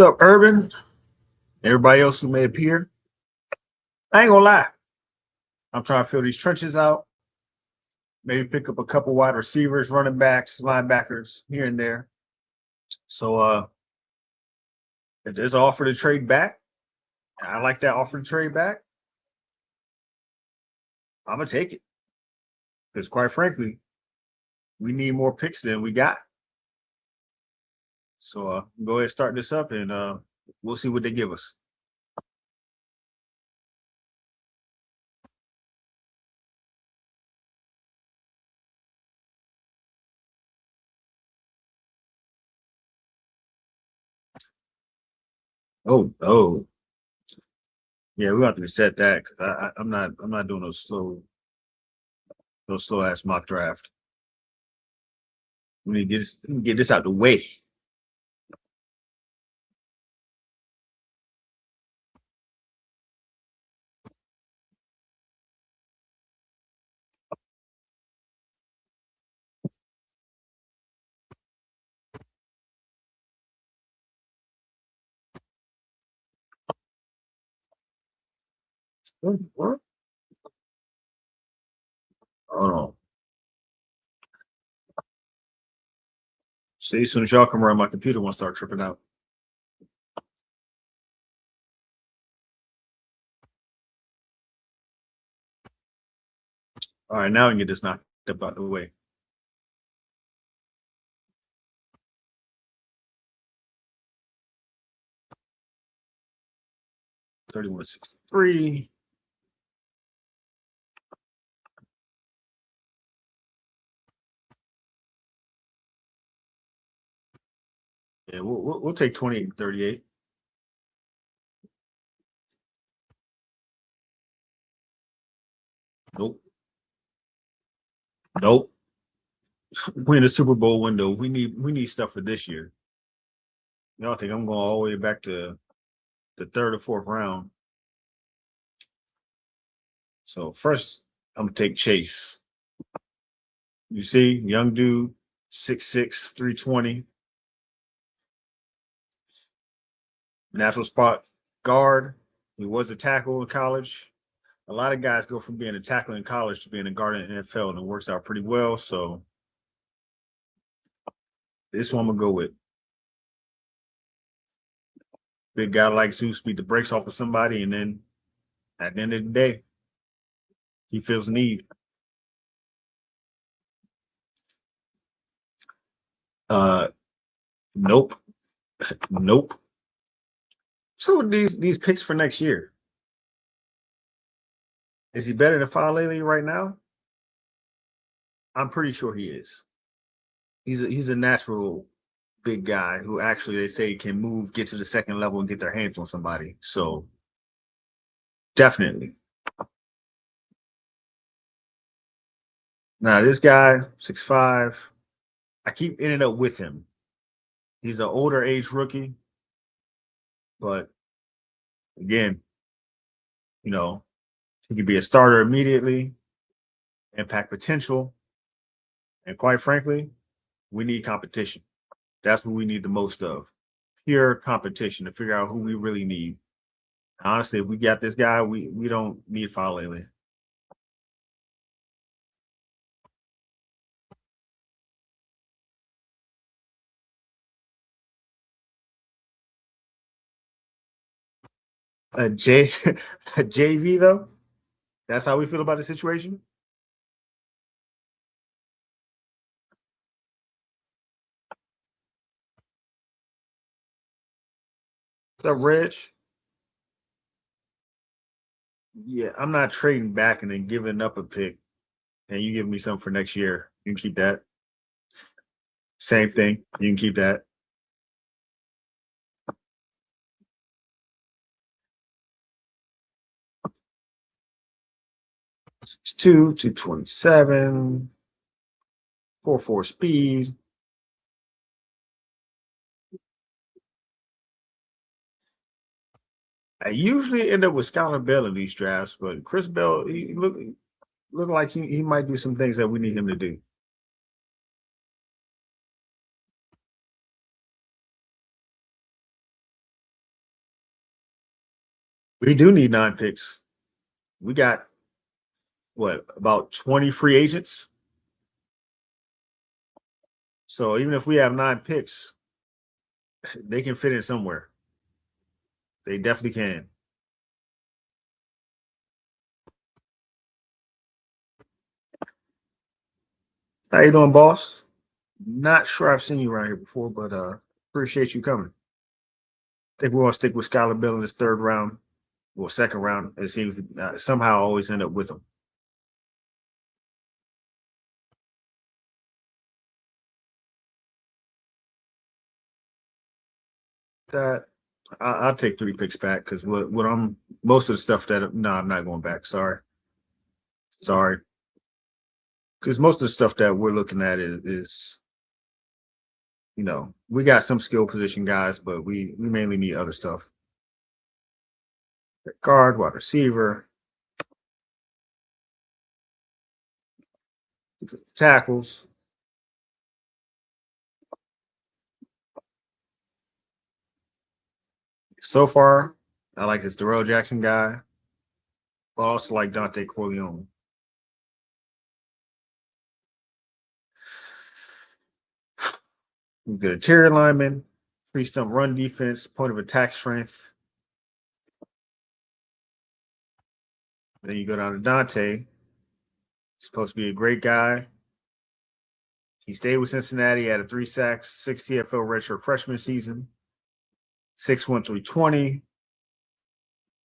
up, Urban? Everybody else who may appear. I ain't gonna lie. I'm trying to fill these trenches out. Maybe pick up a couple wide receivers, running backs, linebackers here and there. So if there's an offer to trade back, I like that offer to trade back. I'm gonna take it. Because quite frankly, we need more picks than we got. So go ahead and start this up and we'll see what they give us. Oh. Yeah, we have to reset that because I'm not doing no slow ass mock draft. We need to get this out the way. What? Hold on. See, as soon as y'all come around, my computer won't start tripping out. All right, now we can get this knocked up out the way. $31.63. Yeah, we'll take 28 and 38. Nope. Win the Super Bowl window. We need stuff for this year. Y'all think I'm going all the way back to the third or fourth round. So first, I'm gonna take Chase. You see, young dude, 6'6", 320. Natural spot guard. He was a tackle in college. A lot of guys go from being a tackle in college to being a guard in the NFL, and it works out pretty well. So this one I'm gonna go with. Big guy like Zeus beat the brakes off of somebody, and then at the end of the day, he feels need. Nope. Nope. So these picks for next year. Is he better than Falele right now? I'm pretty sure he is. He's a natural big guy who actually they say can move, get to the second level, and get their hands on somebody. So definitely. Now this guy, 6'5", I keep ending up with him. He's an older age rookie, but again, he could be a starter immediately, impact potential, and quite frankly, we need competition. That's what we need the most of. Pure competition to figure out who we really need. Honestly, if we got this guy, we don't need Falele. A J a JV though. That's how we feel about the situation. What's up, Reg? Yeah, I'm not trading back and then giving up a pick, and you give me something for next year. You can keep that. Same thing. You can keep that. It's 227, 4 speed. I usually end up with Skylar Bell in these drafts, but Chris Bell, he look like he might do some things that we need him to do. We do need 9 picks. We got what, about 20 free agents. So even if we have 9 picks, they can fit in somewhere. They definitely can. How you doing, boss? Not sure I've seen you around here before, but appreciate you coming. I think we're gonna stick with Skylar Bill in this third round, or second round. It seems to somehow always end up with him. That I'll take 3 picks back because what I'm most of the stuff that no, I'm not going back. Sorry, because most of the stuff that we're looking at is we got some skill position guys, but we mainly need other stuff. Guard, wide receiver, tackles. So far, I like this Darrell Jackson guy, but I also like Dante Corleone. We get a interior lineman, free stump run defense, point of attack strength. Then you go down to Dante. He's supposed to be a great guy. He stayed with Cincinnati, had a 3 sacks, 6 CFL redshirt freshman season, 6'1", 320.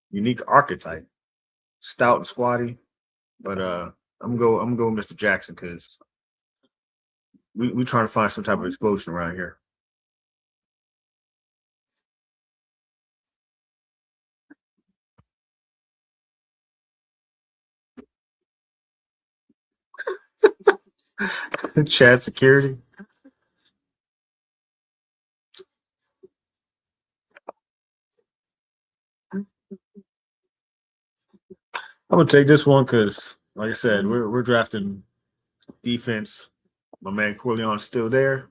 Unique archetype, stout and squatty. But I'm going Mr. Jackson because we trying to find some type of explosion around here. Chad security. I'm gonna take this one because, like I said, we're drafting defense. My man Corleone's still there.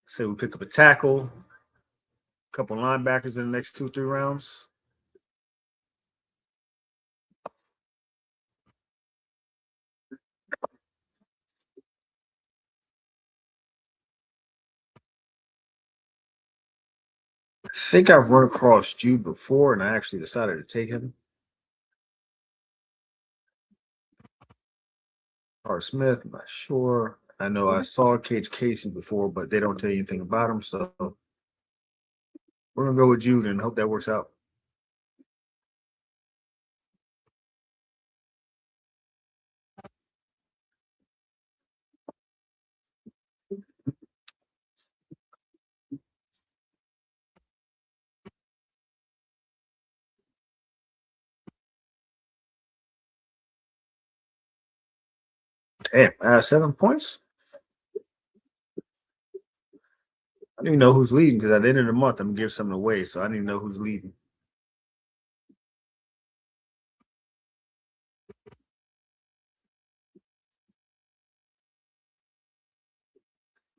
Say we pick up a tackle, a couple linebackers in the next 2-3 rounds. I think I've run across Jude before, and I actually decided to take him. R. Smith, I'm not sure. I know I saw Cage Casey before, but they don't tell you anything about him. So we're gonna go with Jude and hope that works out. Damn, 7 points. I don't even know who's leading because at the end of the month I'm gonna give something away, so I don't even know who's leading.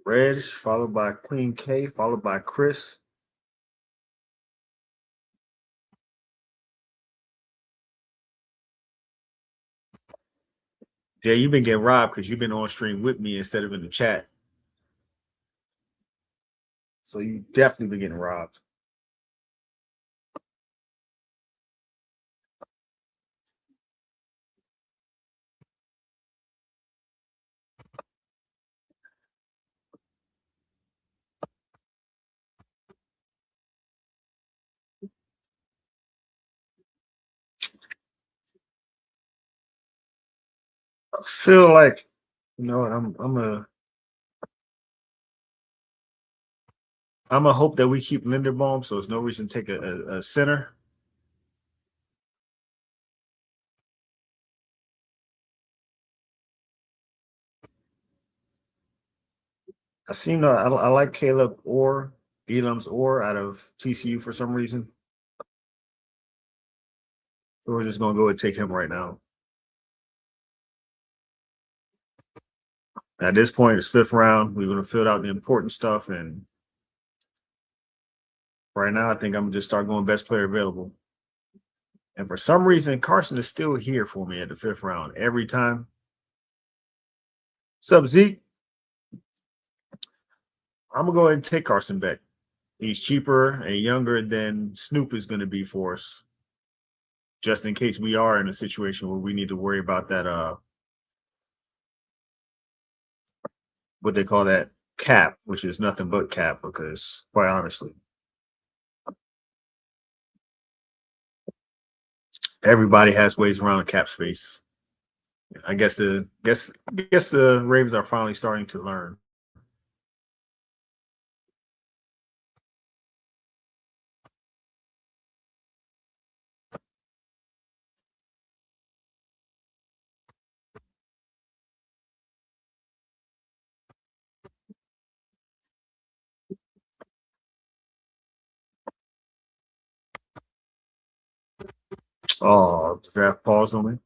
Reg, followed by Queen K, followed by Chris. Jay, you've been getting robbed because you've been on stream with me instead of in the chat. So you definitely been getting robbed. I feel like, I'm a hope that we keep Linderbaum, so there's no reason to take a center. I like Caleb or Elam's or out of TCU for some reason. So we're just gonna go and take him right now. At this point, it's 5th round. We're gonna fill out the important stuff and Right now, I think I'm gonna just start going best player available. And for some reason, Carson is still here for me at the fifth round every time. Sub Zeke, I'm gonna go ahead and take Carson back. He's cheaper and younger than Snoop is going to be for us, just in case we are in a situation where we need to worry about that what they call that cap, which is nothing but cap, because quite honestly, everybody has ways around cap space. I guess the Ravens are finally starting to learn. Oh, the draft paused on me.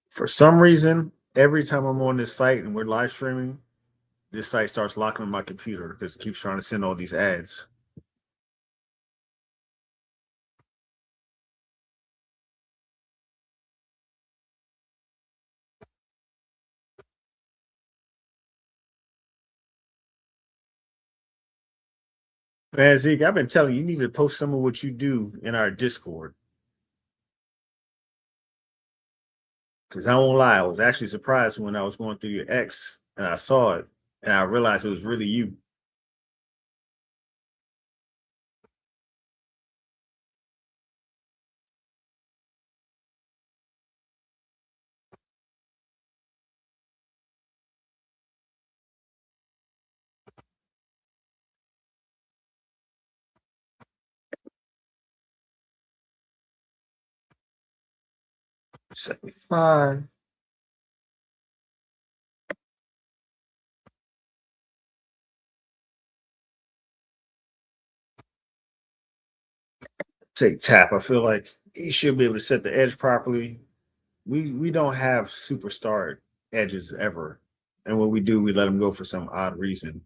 For some reason, every time I'm on this site and we're live streaming, this site starts locking on my computer because it keeps trying to send all these ads. Man, Zeke, I've been telling you, you need to post some of what you do in our Discord. Because I won't lie, I was actually surprised when I was going through your X and I saw it and I realized it was really you. 75. Take tap. I feel like he should be able to set the edge properly. We don't have superstar edges ever. And when we do, we let him go for some odd reason.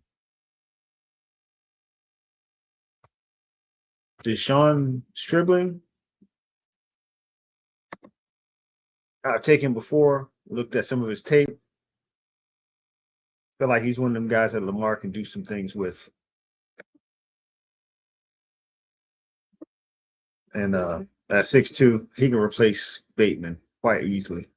Deshaun Stribling, I've taken before, looked at some of his tape. Feel like he's one of them guys that Lamar can do some things with. And at 6'2", he can replace Bateman quite easily.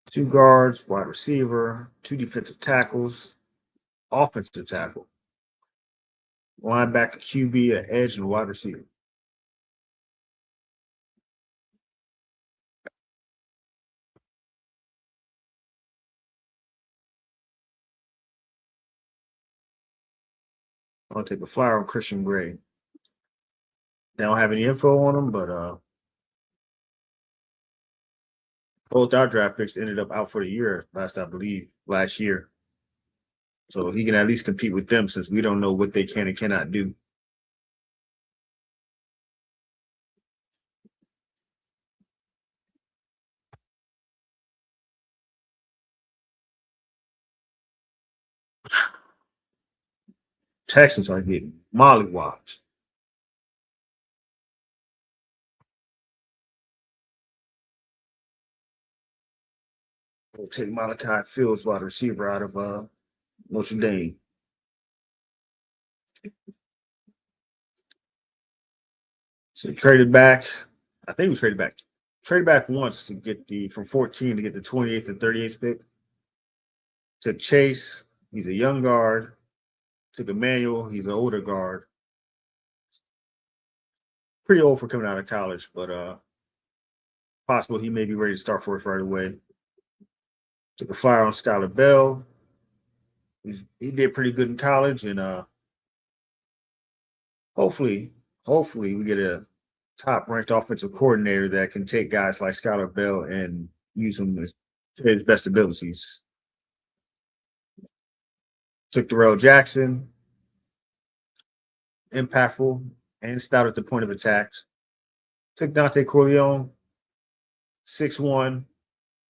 Two guards, wide receiver, two defensive tackles, offensive tackle, linebacker, QB, an edge, and wide receiver. I'll take a flyer on Christian Gray. They don't have any info on him, but both our draft picks ended up out for the year last year. So he can at least compete with them since we don't know what they can and cannot do. Texans are getting mollywopped. We'll take Malachi Fields, wide receiver, out of Notre Dame. So traded back. I think we traded back. Traded back once to get the from 14 to get the 28th and 38th pick. Took Chase. He's a young guard. Took Emmanuel. He's an older guard. Pretty old for coming out of college, but possible he may be ready to start for us right away. Took a flyer on Skylar Bell. He did pretty good in college, and hopefully we get a top ranked offensive coordinator that can take guys like Skylar Bell and use them to his best abilities. Took Darrell Jackson, impactful and stout at the point of attack. Took Dante Corleone, 6'1",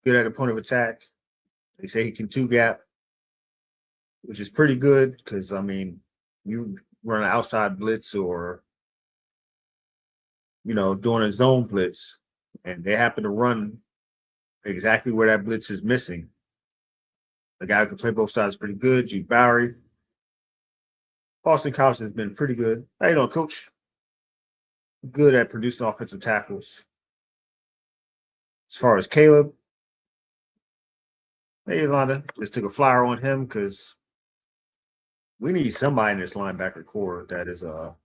good at the point of attack. They say he can two gap, which is pretty good because, I mean, you run an outside blitz or, doing a zone blitz, and they happen to run exactly where that blitz is missing. The guy who can play both sides is pretty good. Jude Bowery. Boston College has been pretty good. How you doing, Coach? Good at producing offensive tackles. As far as Caleb, hey, Yolanda, just took a flyer on him because we need somebody in this linebacker core that is a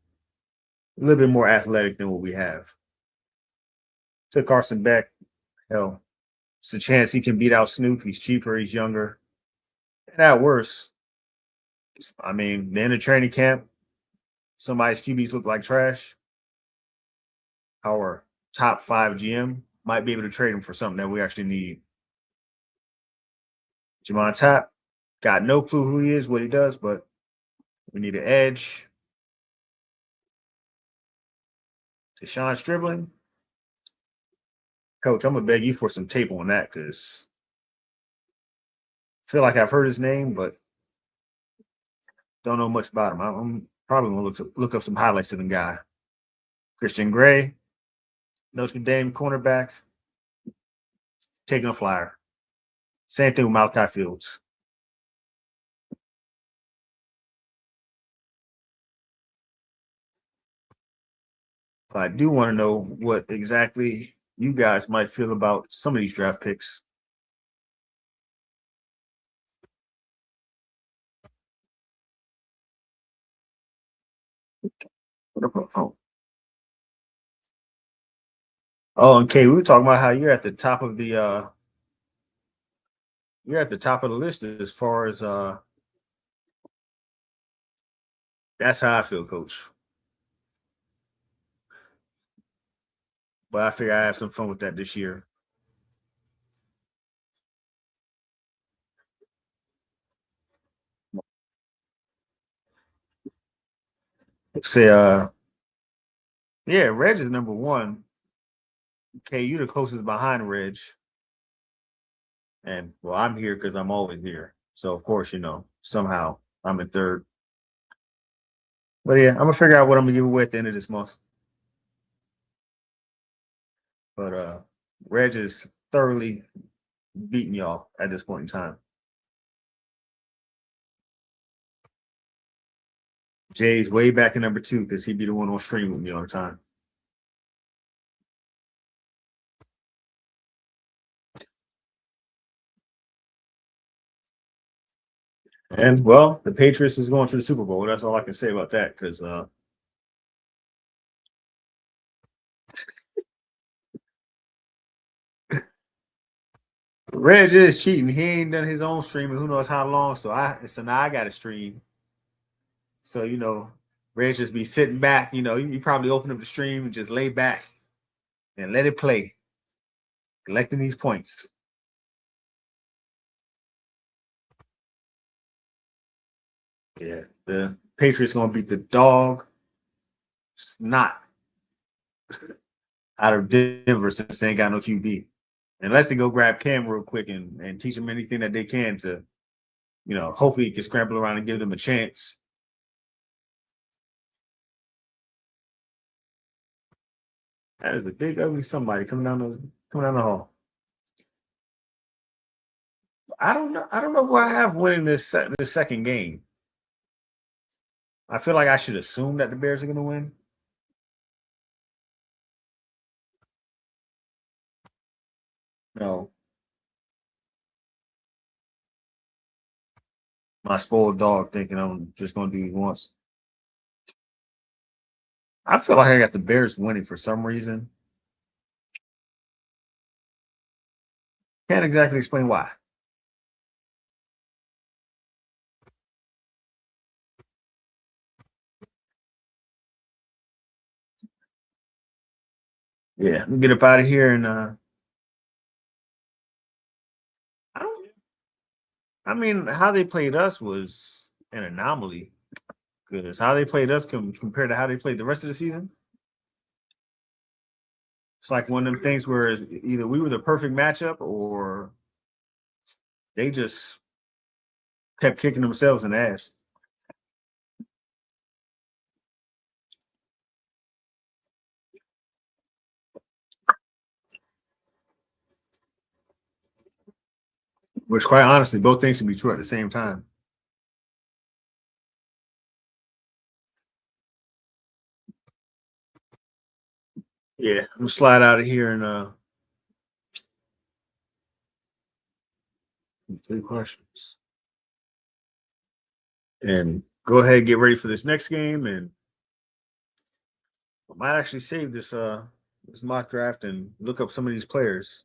little bit more athletic than what we have. Took Carson Beck. Hell, it's a chance he can beat out Snoop. He's cheaper. He's younger. And at worst, I mean, the end of training camp, somebody's QBs look like trash. Our top 5 GM might be able to trade him for something that we actually need. Jamon Tap, got no clue who he is, what he does, but we need an edge. Deshaun Stribling. Coach, I'm going to beg you for some tape on that because I feel like I've heard his name, but don't know much about him. I'm probably going to look up some highlights of the guy. Christian Gray, Notre Dame cornerback, taking a flyer. Same thing with Malachi Fields. I do want to know what exactly you guys might feel about some of these draft picks. Oh, and Kay, we were talking about how you're at the top of the list as far as that's how I feel, Coach. But I figure I have some fun with that this year. Say yeah, Reg is number 1. Okay, you the closest behind Reg. And well, I'm here because I'm always here. So of course, somehow I'm in third. But yeah, I'm gonna figure out what I'm gonna give away at the end of this month. But Reg is thoroughly beating y'all at this point in time. Jay's way back in number 2 because he'd be the one on stream with me all the time. And well, the Patriots is going to the Super Bowl. That's all I can say about that because Reg is cheating. He ain't done his own streaming. Who knows how long? So now I got to stream. So Reg just be sitting back. You probably open up the stream and just lay back and let it play, collecting these points. Yeah, the Patriots gonna beat the dog snot out of Denver since they ain't got no QB. Unless they go grab Cam real quick and teach them anything that they can to, hopefully he can scramble around and give them a chance. That is a big ugly somebody coming down the hall. I don't know who I have winning this second game. I feel like I should assume that the Bears are going to win. No. My spoiled dog thinking I'm just going to do it once. I feel like I got the Bears winning for some reason. Can't exactly explain why. Yeah, let me get up out of here and I mean how they played us was an anomaly because how they played us compared to how they played the rest of the season. It's like one of them things where either we were the perfect matchup or they just kept kicking themselves in the ass. Which, quite honestly, both things can be true at the same time. Yeah, I'm gonna slide out of here and 3 questions. And go ahead and get ready for this next game. And I might actually save this mock draft and look up some of these players.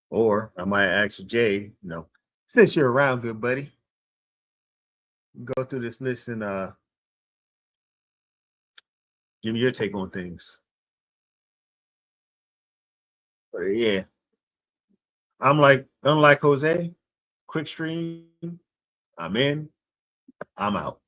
Or I might ask Jay, since you're around, good buddy, go through this list and give me your take on things. But yeah, unlike Jose, quick stream, I'm in, I'm out.